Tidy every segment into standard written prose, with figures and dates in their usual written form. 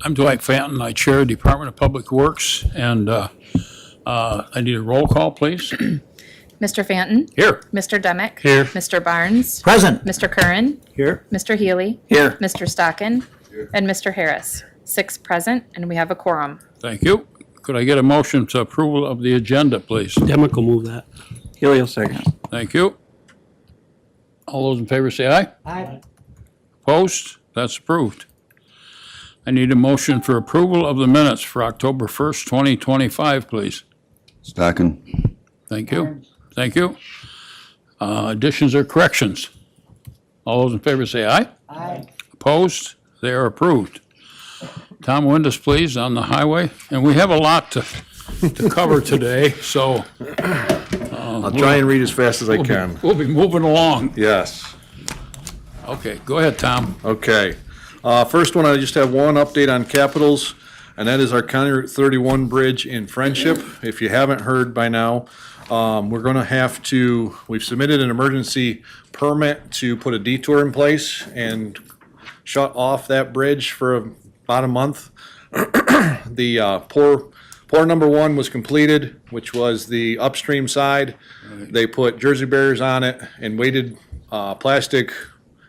I'm Dwight Fanton. I chair the Department of Public Works, and I need a roll call, please. Mr. Fanton. Here. Mr. Demick. Here. Mr. Barnes. Present. Mr. Curran. Here. Mr. Healy. Here. Mr. Stockin. And Mr. Harris. 6 present, and we have a quorum. Thank you. Could I get a motion to approval of the agenda, please? Demick will move that. Healy will second. Thank you. All those in favor say aye. Aye. Opposed? That's approved. I need a motion for approval of the minutes for October 1st, 2025, please. Stocking. Thank you. Thank you. Additions or corrections? All those in favor say aye. Aye. Opposed? They are approved. Tom Windus, please, on the highway. And we have a lot to cover today, so I'll try and read as fast as I can. we'll be moving along. Yes. Okay, go ahead, Tom. Okay. First one, I just have one update on capitals, and that is our County Route 31 bridge in Friendship. If you haven't heard by now, we're going to have to, we've submitted an emergency permit to put a detour in place and shut off that bridge for about a month. The pour number 1 was completed, which was the upstream side. They put Jersey barriers on it and weighted plastic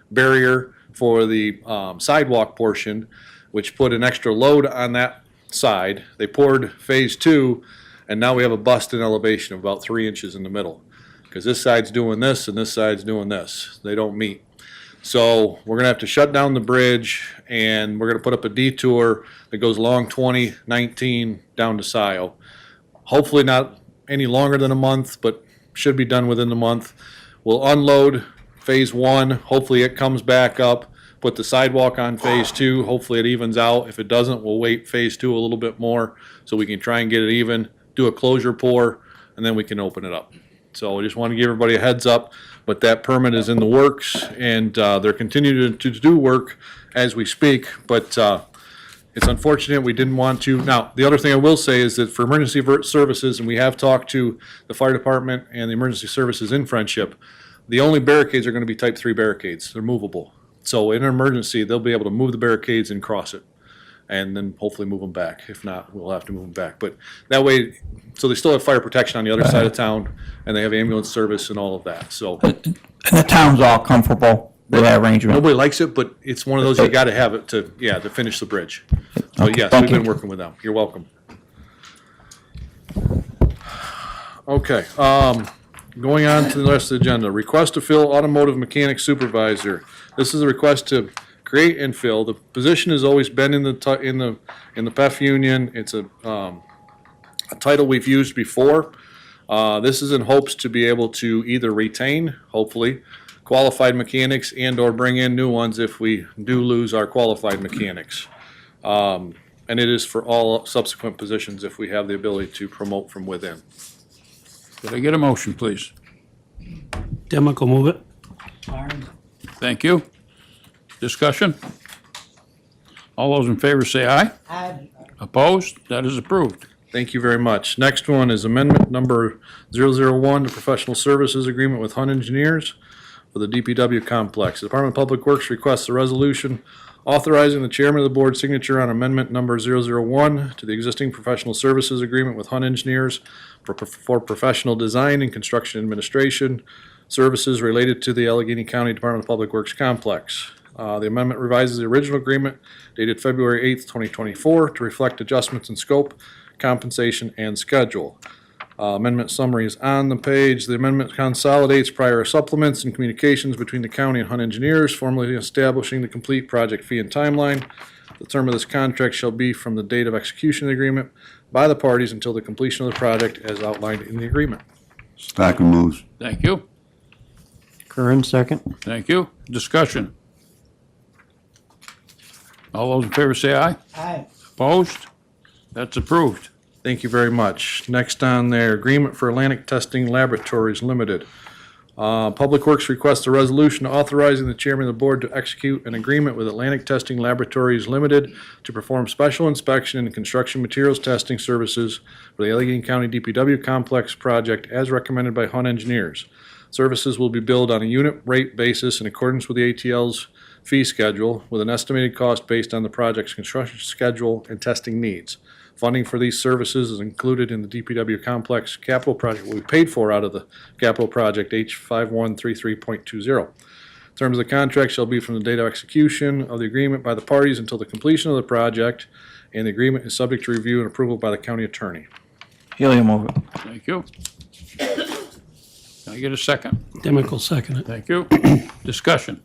barrier for the sidewalk portion, which put an extra load on that side. They poured phase 2, and now we have a bust in elevation of about 3 inches in the middle, because this side's doing this and this side's doing this. They don't meet. So we're gonna have to shut down the bridge, and we're gonna put up a detour that goes along 2019 down to Scioto. Hopefully not any longer than a month, but should be done within the month. We'll unload phase 1, hopefully it comes back up, put the sidewalk on phase 2, hopefully it evens out. If it doesn't, we'll wait phase 2 a little bit more so we can try and get it even, do a closure pour, and then we can open it up. So I just want to give everybody a heads up, but that permit is in the works, and they're continuing to do work as we speak, but it's unfortunate we didn't want to. Now, the other thing I will say is that for emergency services, and we have talked to the fire department and the emergency services in Friendship, the only barricades are going to be type 3 barricades. They're movable. So in an emergency, they'll be able to move the barricades and cross it, and then hopefully move them back. If not, we'll have to move them back. But that way, so they still have fire protection on the other side of town, and they have ambulance service and all of that. So And the town's all comfortable with that arrangement? nobody likes it, but it's one of those, you got to have it to finish the bridge. So Okay, yes, thank we've been you. working with them. You're welcome. Okay, going on to the rest of the agenda. Request to fill automotive mechanic supervisor. This is a request to create and fill. The position has always been in the PEF union. It's a title we've used before. This is in hopes to be able to either retain, hopefully, qualified mechanics and/or bring in new ones if we do lose our qualified mechanics. And it is for all subsequent positions if we have the ability to promote from within. Could I get a motion, please? Demick will move it. Thank you. Discussion? All those in favor say aye. Aye. Opposed? That is approved. Thank you very much. Next one is amendment number 001 to professional services agreement with Hunt Engineers for the DPW complex. The Department of Public Works requests a resolution authorizing the chairman of the board signature on amendment number 001 to the existing professional services agreement with Hunt Engineers for professional design and construction administration services related to the Allegheny County Department of Public Works complex. The amendment revises the original agreement dated February 8th, 2024 to reflect adjustments in scope, compensation, and schedule. Amendment summary is on the page. The amendment consolidates prior supplements and communications between the county and Hunt Engineers, formally establishing the complete project fee and timeline. The term of this contract shall be from the date of execution of the agreement by the parties until the completion of the project as outlined in the agreement. Stocking moves. Thank you. Curran, second. Thank you. Discussion? All those in favor say aye. Aye. Opposed? That's approved. Thank you very much. Next on there, agreement for Atlantic Testing Laboratories Limited. Public Works requests a resolution authorizing the chairman of the board to execute an agreement with Atlantic Testing Laboratories Limited to perform special inspection and construction materials testing services for the Allegheny County DPW complex project as recommended by Hunt Engineers. Services will be billed on a unit rate basis in accordance with the ATL's fee schedule with an estimated cost based on the project's construction schedule and testing needs. Funding for these services is included in the DPW complex capital project, what we paid for out of the capital project H5133.20. Terms of the contract shall be from the date of execution of the agreement by the parties until the completion of the project, and the agreement is subject to review and approval by the county attorney. Healy will move it. Thank you. Can I get a second? Demical second it. Thank you. Discussion.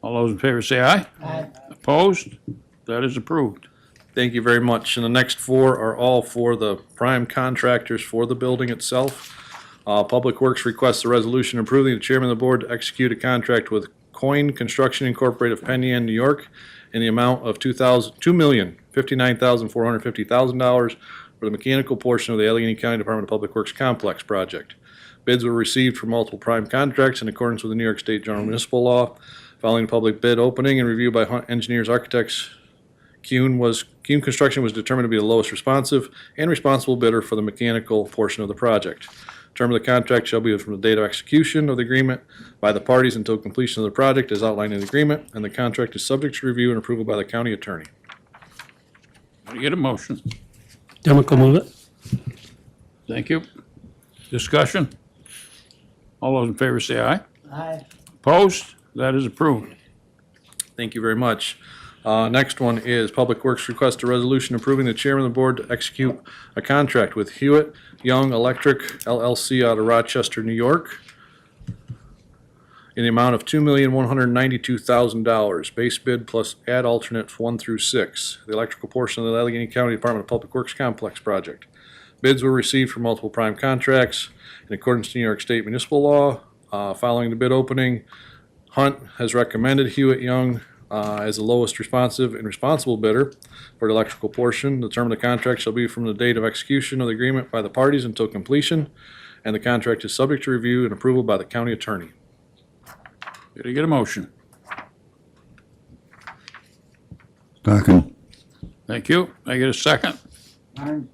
All those in favor say aye. Aye. Opposed? That is approved. Thank you very much. And the next four are all for the prime contractors for the building itself. Public Works requests a resolution approving the chairman of the board to execute a contract with Coin Construction Incorporated of Penn Yan, New York, in the amount of $2,059,450,000 for the mechanical portion of the Allegheny County Department of Public Works Complex project. Bids were received for multiple prime contracts in accordance with the New York State General Municipal Law. Following the public bid opening and review by Hunt Engineers Architects, Kuhn Construction was determined to be the lowest responsive and responsible bidder for the mechanical portion of the project. Term of the contract shall be from the date of execution of the agreement by the parties until completion of the project as outlined in the agreement, and the contract is subject to review and approval by the county attorney. Can I get a motion? Demical move it. Thank you. Discussion. All those in favor say aye. Aye. Opposed? That is approved. Thank you very much. Next one is Public Works request a resolution approving the chairman of the board to execute a contract with Hewitt Young Electric LLC out of Rochester, New York, in the amount of $2,192,000. Base bid plus add alternates 1 through 6. The electrical portion of the Allegheny County Department of Public Works Complex project. Bids were received for multiple prime contracts in accordance to New York State municipal law. Following the bid opening, Hunt has recommended Hewitt Young as the lowest responsive and responsible bidder for the electrical portion. The term of the contract shall be from the date of execution of the agreement by the parties until completion, and the contract is subject to review and approval by the county attorney. Did I get a motion? Second. Thank you. I get a second? Barnes.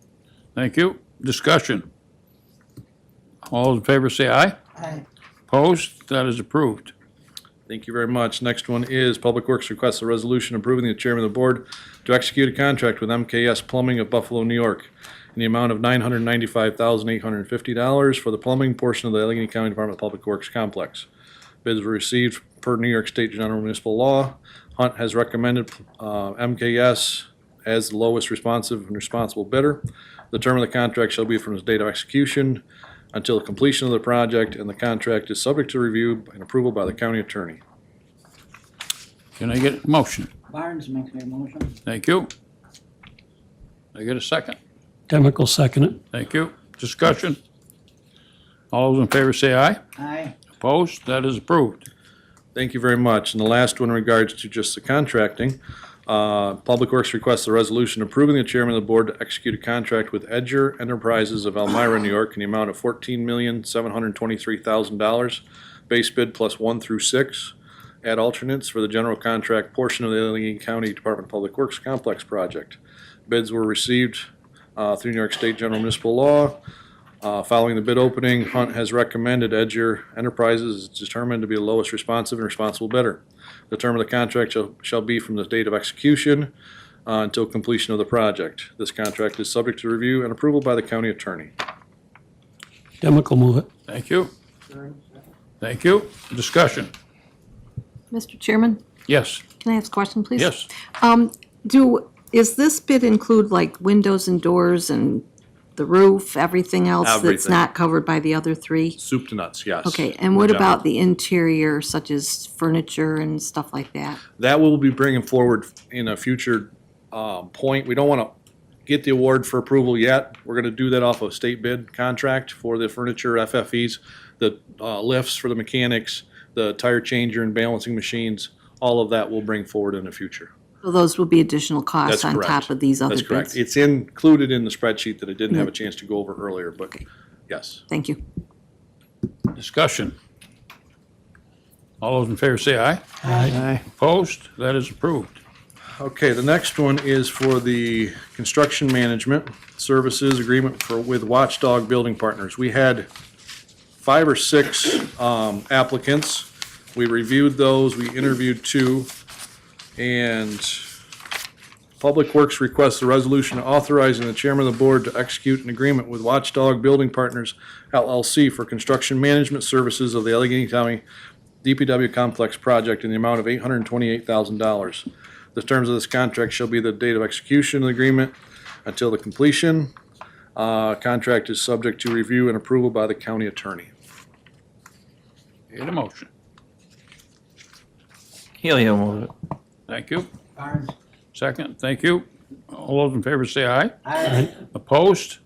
Thank you. Discussion. All those in favor say aye. Aye. Opposed? That is approved. Thank you very much. Next one is Public Works requests a resolution approving the chairman of the board to execute a contract with MKS Plumbing of Buffalo, New York, in the amount of $995,850 for the plumbing portion of the Allegheny County Department of Public Works complex. Bids were received per New York State General Municipal Law. Hunt has recommended MKS as the lowest responsive and responsible bidder. The term of the contract shall be from the date of execution until completion of the project, and the contract is subject to review and approval by the county attorney. Can I get a motion? Barnes makes a motion. Thank you. I get a second? Demical second it. Thank you. Discussion. All those in favor say aye. Aye. Opposed? That is approved. Thank you very much. And the last one in regards to just the contracting, Public Works requests a resolution approving the chairman of the board to execute a contract with Edger Enterprises of Elmira, New York, in the amount of $14,723,000. Base bid plus 1 through 6. Add alternates for the general contract portion of the Allegheny County Department of Public Works Complex project. Bids were received through New York State General Municipal Law. Following the bid opening, Hunt has recommended Edger Enterprises is determined to be the lowest responsive and responsible bidder. The term of the contract shall be from the date of execution until completion of the project. This contract is subject to review and approval by the county attorney. Demical move it. Thank you. Thank you. Discussion. Mr. Chairman, Yes. can I ask a question, please? Yes. Is this bid include like windows and doors and the roof, everything else that's Everything. not covered by the other three? Soup to nuts, yes. Okay, and what Yeah. about the interior, such as furniture and stuff like that? That we'll be bringing forward in a future point. We don't want to get the award for approval yet. We're going to do that off of state bid contract for the furniture, FFEs, the lifts for the mechanics, the tire changer and balancing machines. All of that we'll bring forward in the future. So those will be additional costs That's on correct. top of these other That's correct. bids? It's included in the spreadsheet that I didn't have a chance to go over earlier, but yes. Thank you. Discussion. All those in favor say aye. Aye. Opposed? That is approved. Okay, the next one is for the construction management services agreement with Watchdog Building Partners. We had 5 or 6 applicants. We reviewed those, we interviewed two, and Public Works requests a resolution authorizing the chairman of the board to execute an agreement with Watchdog Building Partners LLC for construction management services of the Allegheny County DPW complex project in the amount of $828,000. The terms of this contract shall be the date of execution of the agreement until the completion. Contract is subject to review and approval by the county attorney. Need a motion. Healy will move it. Thank you. Barnes. Second, thank you. All those in favor say aye. Aye. Opposed?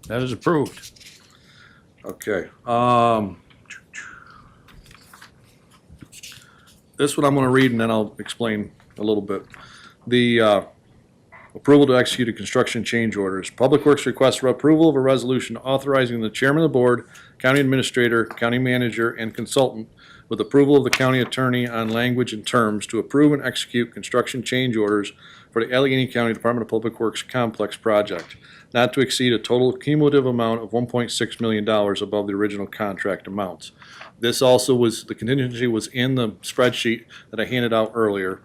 That is approved. Okay, this one I'm gonna read and then I'll explain a little bit. The, approval to execute a construction change orders. Public Works requests for approval of a resolution authorizing the chairman of the board, county administrator, county manager, and consultant with approval of the county attorney on language and terms to approve and execute construction change orders for the Allegheny County Department of Public Works complex project, not to exceed a total cumulative amount of $1.6 million above the original contract amounts. This also was, the contingency was in the spreadsheet that I handed out earlier.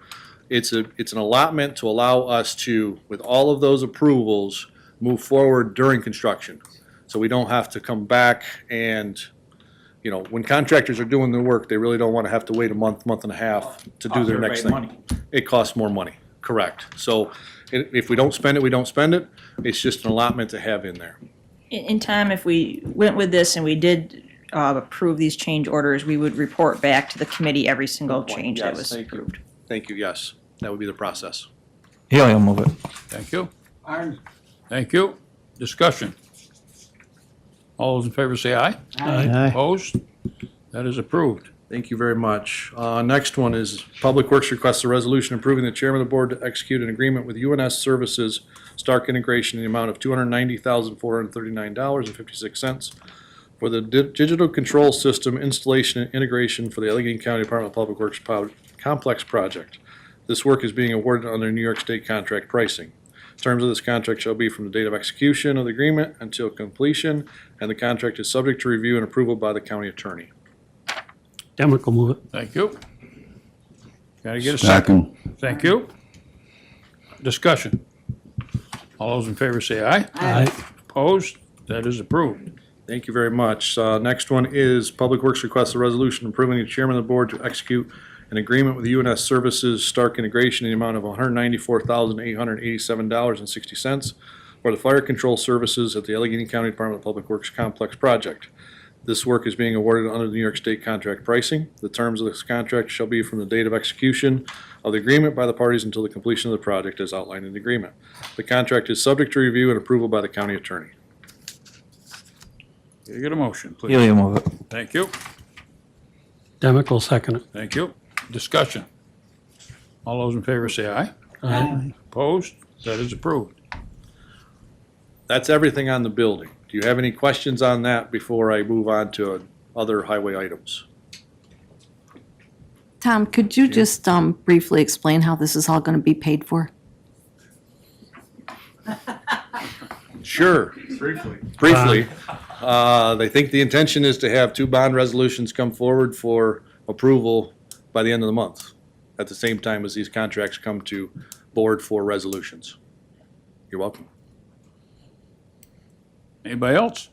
It's an allotment to allow us to, with all of those approvals, move forward during construction. So we don't have to come back and, you know, when contractors are doing their work, they really don't want to have to wait a month, month and a half to do their next thing. It costs more money, correct. So if we don't spend it, we don't spend it. It's just an allotment to have in there. In time, if we went with this and we did approve these change orders, we would report back to the committee every single change that Yes, was thank you. approved. Thank you, yes. That would be the process. Healy will move it. Thank you. Barnes. Thank you. Discussion. All those in favor say aye. Aye. Opposed? That is approved. Thank you very much. Next one is Public Works requests a resolution approving the chairman of the board to execute an agreement with UNS Services Stark Integration in the amount of $290,439.56 for the digital control system installation and integration for the Allegheny County Department of Public Works complex project. This work is being awarded under New York State contract pricing. Terms of this contract shall be from the date of execution of the agreement until completion, and the contract is subject to review and approval by the county attorney. Demick will move it. Thank you. Gotta get a second. Second. Thank you. Discussion. All those in favor say aye. Aye. Opposed? That is approved. Thank you very much. Next one is Public Works requests a resolution approving the chairman of the board to execute an agreement with UNS Services Stark Integration in the amount of $194,887.60 for the fire control services at the Allegheny County Department of Public Works complex project. This work is being awarded under the New York State contract pricing. The terms of this contract shall be from the date of execution of the agreement by the parties until the completion of the project as outlined in the agreement. The contract is subject to review and approval by the county attorney. Can I get a motion, please? Healy will move it. Thank you. Demick will second it. Thank you. Discussion. All those in favor say aye. Aye. Opposed? That is approved. That's everything on the building. Do you have any questions on that before I move on to other highway items? Tom, could you just briefly explain how this is all going to be paid for? Sure. Briefly, they think the intention is to have two bond resolutions come forward for approval by the end of the month, at the same time as these contracts come to board for resolutions. You're welcome. Anybody else?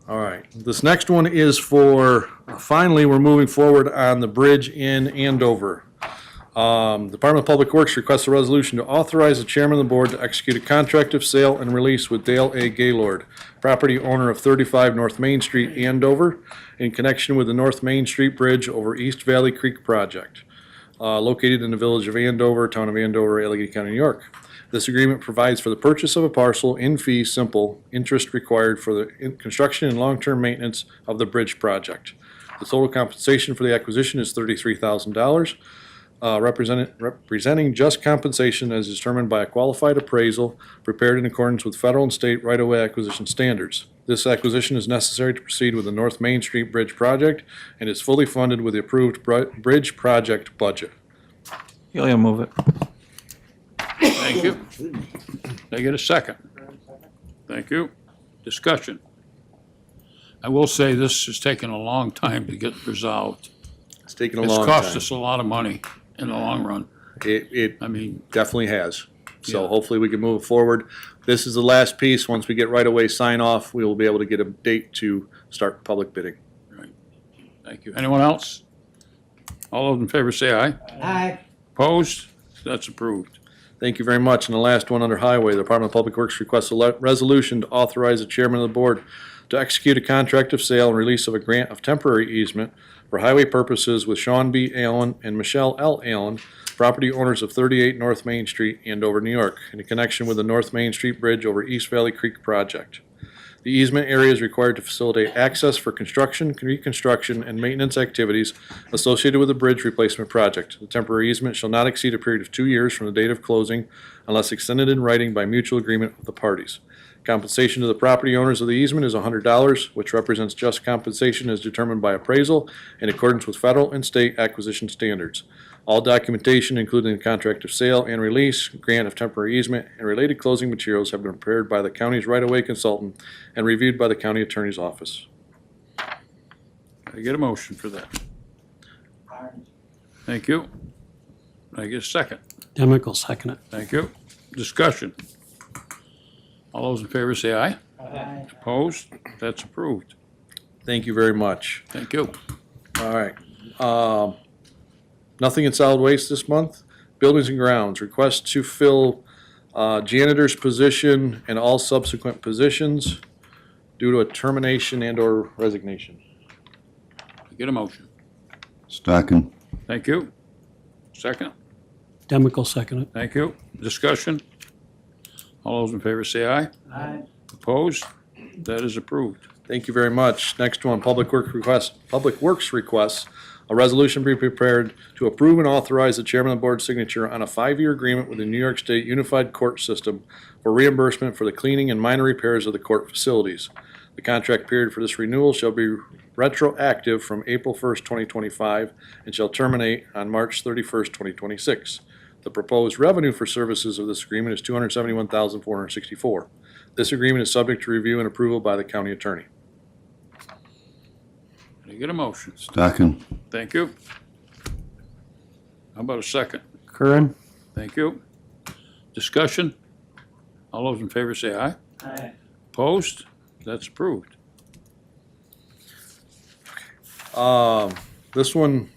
All right, this next one is for, finally, we're moving forward on the bridge in Andover. Department of Public Works requests a resolution to authorize the chairman of the board to execute a contract of sale and release with Dale A. Gaylord, property owner of 35 North Main Street, Andover, in connection with the North Main Street Bridge over East Valley Creek project, located in the village of Andover, town of Andover, Allegheny County, New York. This agreement provides for the purchase of a parcel in fee simple, interest required for the construction and long-term maintenance of the bridge project. The total compensation for the acquisition is $33,000. Representing just compensation as determined by a qualified appraisal prepared in accordance with federal and state right-of-way acquisition standards. This acquisition is necessary to proceed with the North Main Street Bridge project and is fully funded with the approved bridge project budget. Healy will move it. Thank you. Can I get a second? Thank you. Discussion. I will say this has taken a long time to get resolved. It's taken a It's long cost time. us a lot of money in the long run. It I mean, definitely has. So Yeah. hopefully we can move forward. This is the last piece. Once we get right-of-way sign-off, we will be able to get a date to start public bidding. thank you. Anyone else? All those in favor say aye. Aye. Opposed? That's approved. Thank you very much. And the last one under Highway, the Department of Public Works requests a resolution to authorize the chairman of the board to execute a contract of sale and release of a grant of temporary easement for highway purposes with Sean B. Allen and Michelle L. Allen, property owners of 38 North Main Street, Andover, New York, in connection with the North Main Street Bridge over East Valley Creek project. The easement area is required to facilitate access for construction, reconstruction, and maintenance activities associated with the bridge replacement project. The temporary easement shall not exceed a period of 2 years from the date of closing unless extended in writing by mutual agreement of the parties. Compensation to the property owners of the easement is $100, which represents just compensation as determined by appraisal in accordance with federal and state acquisition standards. All documentation, including the contract of sale and release, grant of temporary easement, and related closing materials have been prepared by the county's right-of-way consultant and reviewed by the county attorney's office. Can I get a motion for that? Barnes. Thank you. Can I get a second? Demick will second it. Thank you. Discussion. All those in favor say aye. Aye. Opposed? That's approved. Thank you very much. Thank you. All right. Nothing in solid waste this month. Buildings and grounds, request to fill janitor's position and all subsequent positions due to a termination and/or resignation. Get a motion. Stocking. Thank you. Second. Demick will second it. Thank you. Discussion. All those in favor say aye. Aye. Opposed? That is approved. Thank you very much. Next one, Public Works requests, a resolution be prepared to approve and authorize the chairman of the board's signature on a 5-year agreement with the New York State Unified Court System for reimbursement for the cleaning and minor repairs of the court facilities. The contract period for this renewal shall be retroactive from April 1st, 2025, and shall terminate on March 31st, 2026. The proposed revenue for services of this agreement is $271,464. This agreement is subject to review and approval by the county attorney. Can I get a motion? Stocking. Thank you. How about a second? Curran, Thank you. Discussion. All those in favor say aye. Aye. Opposed? That's approved. This one,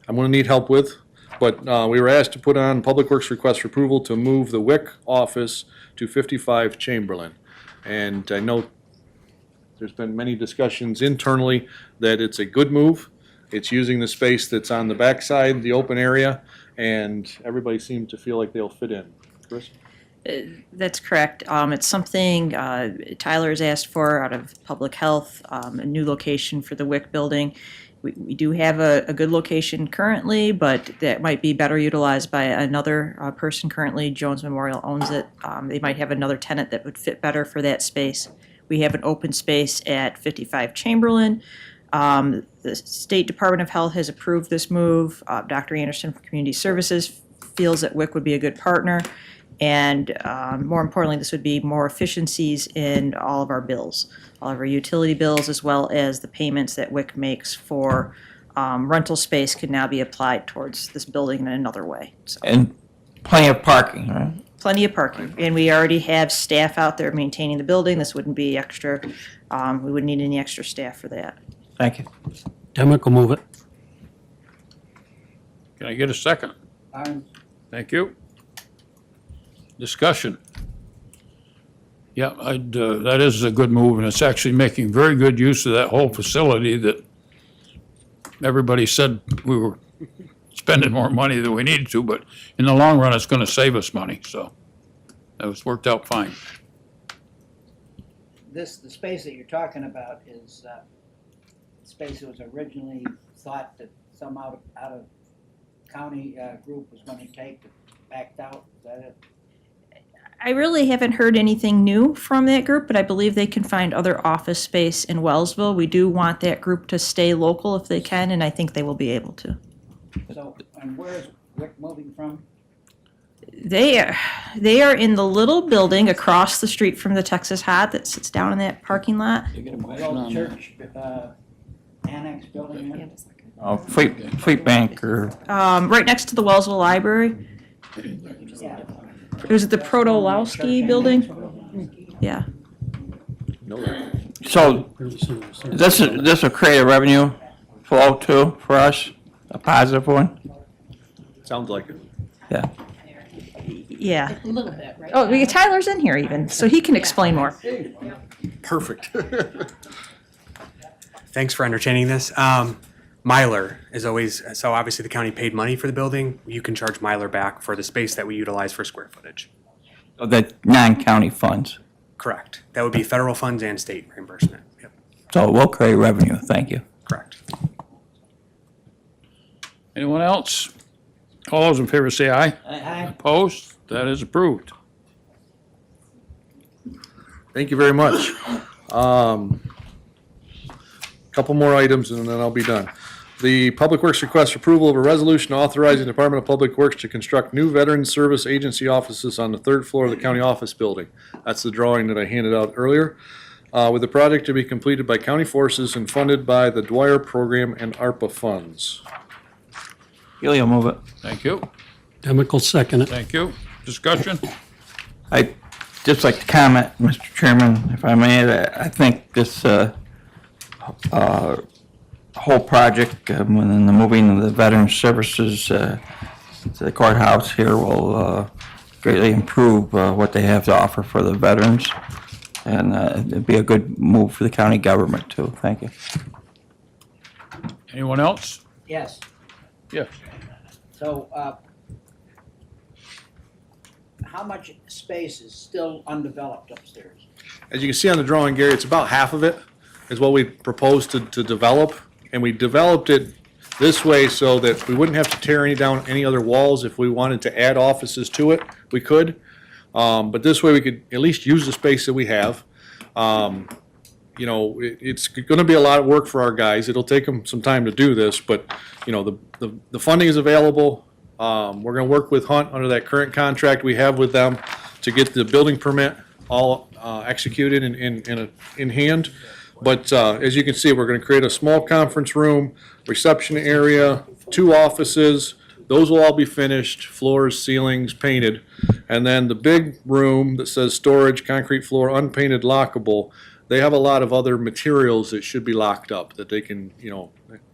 I'm gonna need help with, but we were asked to put on Public Works request for approval to move the WIC office to 55 Chamberlain. And I know there's been many discussions internally that it's a good move. It's using the space that's on the backside, the open area, and everybody seemed to feel like they'll fit in. Chris? That's correct. It's something Tyler has asked for out of public health, a new location for the WIC building. We do have a good location currently, but that might be better utilized by another person currently. Jones Memorial owns it. They might have another tenant that would fit better for that space. We have an open space at 55 Chamberlain. The State Department of Health has approved this move. Dr. Anderson from Community Services feels that WIC would be a good partner. And more importantly, this would be more efficiencies in all of our bills, all of our utility bills, as well as the payments that WIC makes for rental space could now be applied towards this building in another way. So, And plenty of parking, right? plenty of parking. And we already have staff out there maintaining the building. This wouldn't be extra. We wouldn't need any extra staff for that. Thank you. Demick will move it. Can I get a second? Barnes. Thank you. Discussion. Yeah, that is a good move, and it's actually making very good use of that whole facility that everybody said we were spending more money than we needed to, but in the long run, it's gonna save us money, so that was worked out fine. The space that you're talking about is space that was originally thought that some out of county group was gonna take, but backed out. Is that it? I really haven't heard anything new from that group, but I believe they can find other office space in Wellsville. We do want that group to stay local if they can, and I think they will be able to. So, and where's WIC moving from? They are in the little building across the street from the Texas Hot that sits down in that parking lot. The old church, annex building there? Fleet Bank or, Right next to the Wellsville Library. Yeah. It was at the Protolowski building. Yeah. so this will create a revenue flow too for us, a positive one? Sounds like it. Yeah. Yeah. A little bit, right? Oh, Tyler's in here even, so he can explain more. Perfect. Thanks for entertaining this. Mylar is always, so obviously the county paid money for the building. You can charge Mylar back for the space that we utilize for square footage. So the non-county funds. Correct. That would be federal funds and state reimbursement. Yep, So we'll create revenue, thank you. correct. Anyone else? All those in favor say aye. Aye. Opposed? That is approved. Thank you very much. Couple more items and then I'll be done. The Public Works requests approval of a resolution authorizing the Department of Public Works to construct new Veteran Service Agency offices on the third floor of the county office building. That's the drawing that I handed out earlier. With the project to be completed by county forces and funded by the Dwyer Program and ARPA funds. Healy will move it. Thank you. Demical second it. Thank you. Discussion? I'd just like to comment, Mr. Chairman, if I may, that I think this whole project, and the moving of the veteran services to the courthouse here will greatly improve what they have to offer for the veterans. And it'd be a good move for the county government too. Thank you. Anyone else? Yes. Yes. So, how much space is still undeveloped upstairs? As you can see on the drawing, Gary, it's about half of it is what we proposed to develop. And we developed it this way so that we wouldn't have to tear down any other walls. If we wanted to add offices to it, we could. But this way we could at least use the space that we have. You know, it's gonna be a lot of work for our guys. It'll take them some time to do this, but, you know, the funding is available. We're gonna work with Hunt under that current contract we have with them to get the building permit all executed in hand. But as you can see, we're gonna create a small conference room, reception area, 2 offices. Those will all be finished, floors, ceilings, painted. And then the big room that says storage, concrete floor, unpainted, lockable, they have a lot of other materials that should be locked up that they can, you know,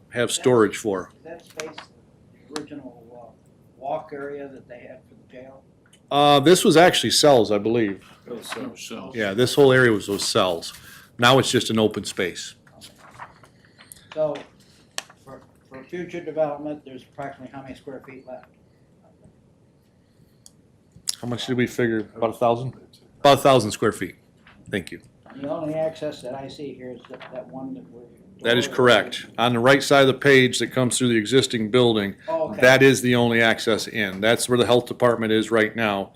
have storage for. Is that space the original walk area that they had for the jail? This was actually cells, I believe. So, Yeah, this whole area was those cells. Now it's just an open space. So, for future development, there's approximately how many square feet left? How much did we figure? About 1,000? About 1,000 square feet. Thank you. The only access that I see here is that one that we're. That is correct. On the right side of the page that comes through the existing building, Oh, okay. that is the only access in. That's where the health department is right now.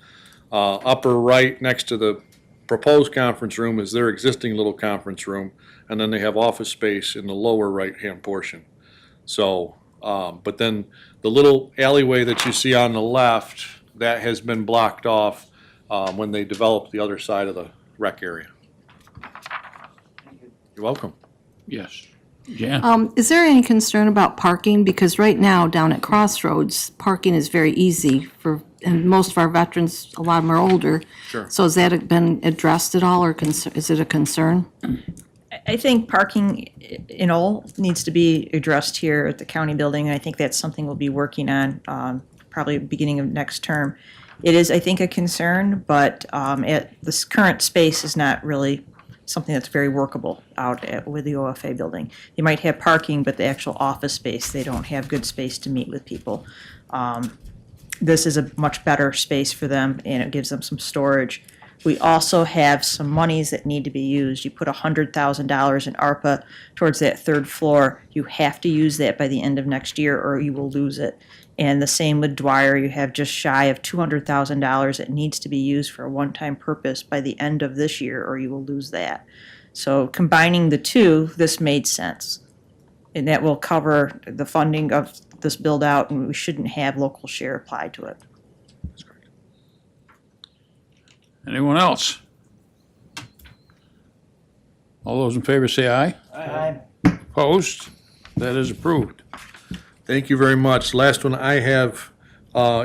Upper right, next to the proposed conference room, is their existing little conference room, and then they have office space in the lower right-hand portion. So, but then the little alleyway that you see on the left, that has been blocked off when they developed the other side of the rec area. You're welcome. yes. Jan? Is there any concern about parking? Because right now, down at Crossroads, parking is very easy and most of our veterans, a lot of them are older. Sure. So has that been addressed at all, or is it a concern? I think parking in all needs to be addressed here at the county building. I think that's something we'll be working on, probably beginning of next term. It is, I think, a concern, but this current space is not really something that's very workable with the OFA building. You might have parking, but the actual office space, they don't have good space to meet with people. This is a much better space for them, and it gives them some storage. We also have some monies that need to be used. You put $100,000 in ARPA towards that third floor. You have to use that by the end of next year, or you will lose it. And the same with Dwyer. You have just shy of $200,000 that needs to be used for a one-time purpose by the end of this year, or you will lose that. So combining the two, this made sense. And that will cover the funding of this build-out, and we shouldn't have local share applied to it. Anyone else? All those in favor say aye. Aye. Opposed? That is approved. Thank you very much. Last one I have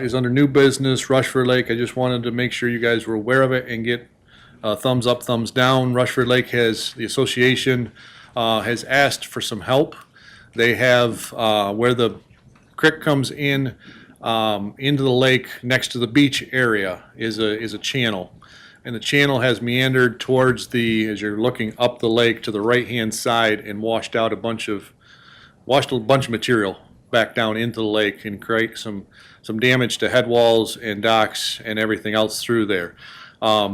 is under new business, Rushford Lake. I just wanted to make sure you guys were aware of it and get thumbs up, thumbs down. Rushford Lake the association has asked for some help. They have, where the creek comes in, into the lake next to the beach area is a channel. And the channel has meandered towards as you're looking up the lake to the right-hand side and washed a bunch of material back down into the lake and create some damage to head walls and docks and everything else through there.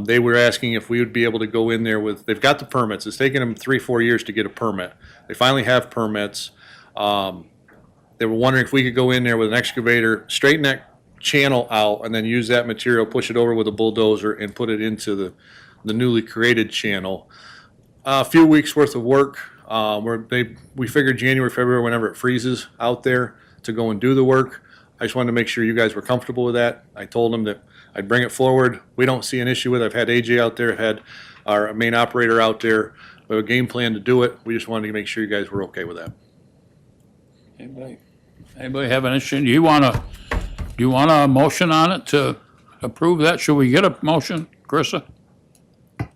They were asking if we would be able to go in there they've got the permits. It's taken them 3-4 years to get a permit. They finally have permits. They were wondering if we could go in there with an excavator, straighten that channel out, and then use that material, push it over with a bulldozer, and put it into the newly created channel. A few weeks worth of work. We figured January, February, whenever it freezes out there, to go and do the work. I just wanted to make sure you guys were comfortable with that. I told them that I'd bring it forward. We don't see an issue with it. I've had AJ out there, I've had our main operator out there. We have a game plan to do it. We just wanted to make sure you guys were okay with that. Anybody have an issue? Do you want a motion on it to approve that? Should we get a motion, Carissa? I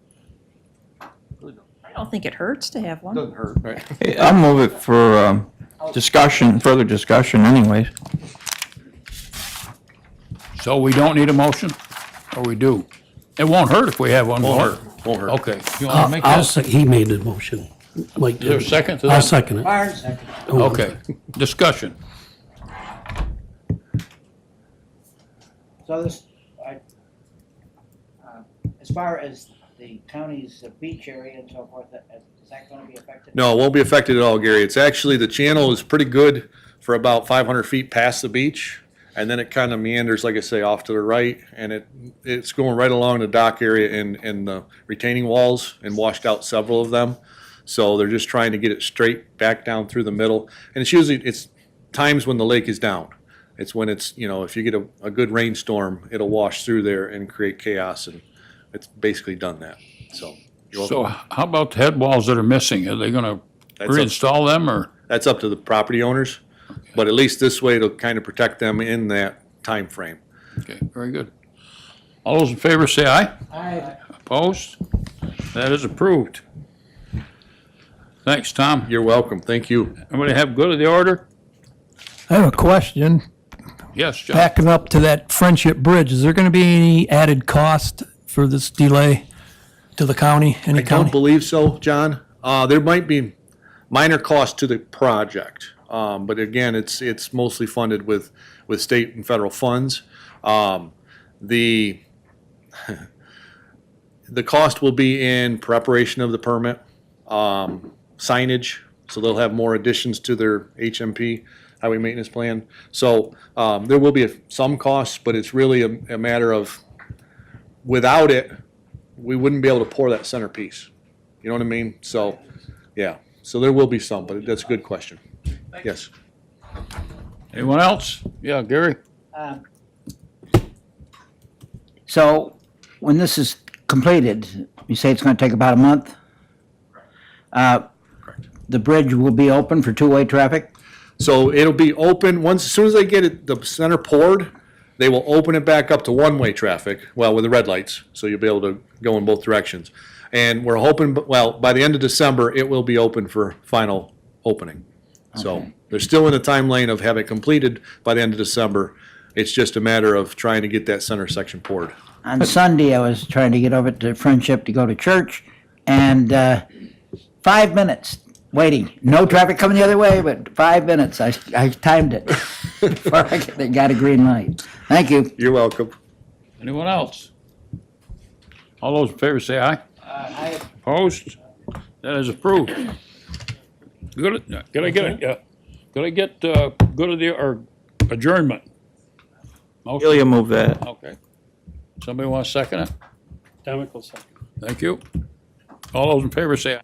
don't think it hurts to have one. Doesn't hurt, right? I'll move it for further discussion anyways. So we don't need a motion, or we do? It won't hurt if we have one Won't more. hurt, won't hurt. Okay. You want to make I'll that? say, he made the motion. Mike Is there a did. second to I'll that? second it. Barnes, second. Okay. Discussion. So as far as the county's beach area and so forth, is that gonna be affected? No, it won't be affected at all, Gary. It's actually, the channel is pretty good for about 500 feet past the beach. And then it kind of meanders, like I say, off to the right, and it's going right along the dock area and the retaining walls, and washed out several of them. So they're just trying to get it straight back down through the middle. And it's times when the lake is down. It's when if you get a good rainstorm, it'll wash through there and create chaos, and it's basically done that. So you're So welcome. how about the head walls that are missing? Are they gonna That's up- reinstall them, or? That's up to the property owners, but at least this way it'll kind of protect them in that time frame. Okay, very good. All those in favor say aye. Aye. Opposed? That is approved. Thanks, Tom. You're welcome. Thank you. Anybody have good of the order? I have a question. Yes, John. Backing up to that Friendship Bridge, is there going to be any added cost for this delay to the county? Any I don't county? believe so, John. There might be minor cost to the project, but again, it's mostly funded with state and federal funds. The cost will be in preparation of the permit, signage, so they'll have more additions to their HMP, highway maintenance plan. So there will be some costs, but it's really a matter of, without it, we wouldn't be able to pour that centerpiece. You know what I mean? So, yeah, so there will be some, but that's a good question. Yes. Anyone else? Yeah, Gary? So when this is completed, you say it's gonna take about a month? The bridge will be open for two-way traffic? So it'll be open, as soon as they get it, the center poured, they will open it back up to one-way traffic, well, with the red lights, so you'll be able to go in both directions. And we're hoping, by the end of December, it will be open for final opening. So Okay. they're still in the time lane of having it completed by the end of December. It's just a matter of trying to get that center section poured. On Sunday, I was trying to get over to Friendship to go to church, and 5 minutes waiting. No traffic coming the other way, but 5 minutes. I timed it before I got a green light. Thank you. You're welcome. Anyone else? All those in favor say aye. Aye. Opposed? That is approved. Good of the, or adjournment? Motion? Ilya move that. Okay. Somebody want to second it? Demical second. Thank you. All those in favor say aye.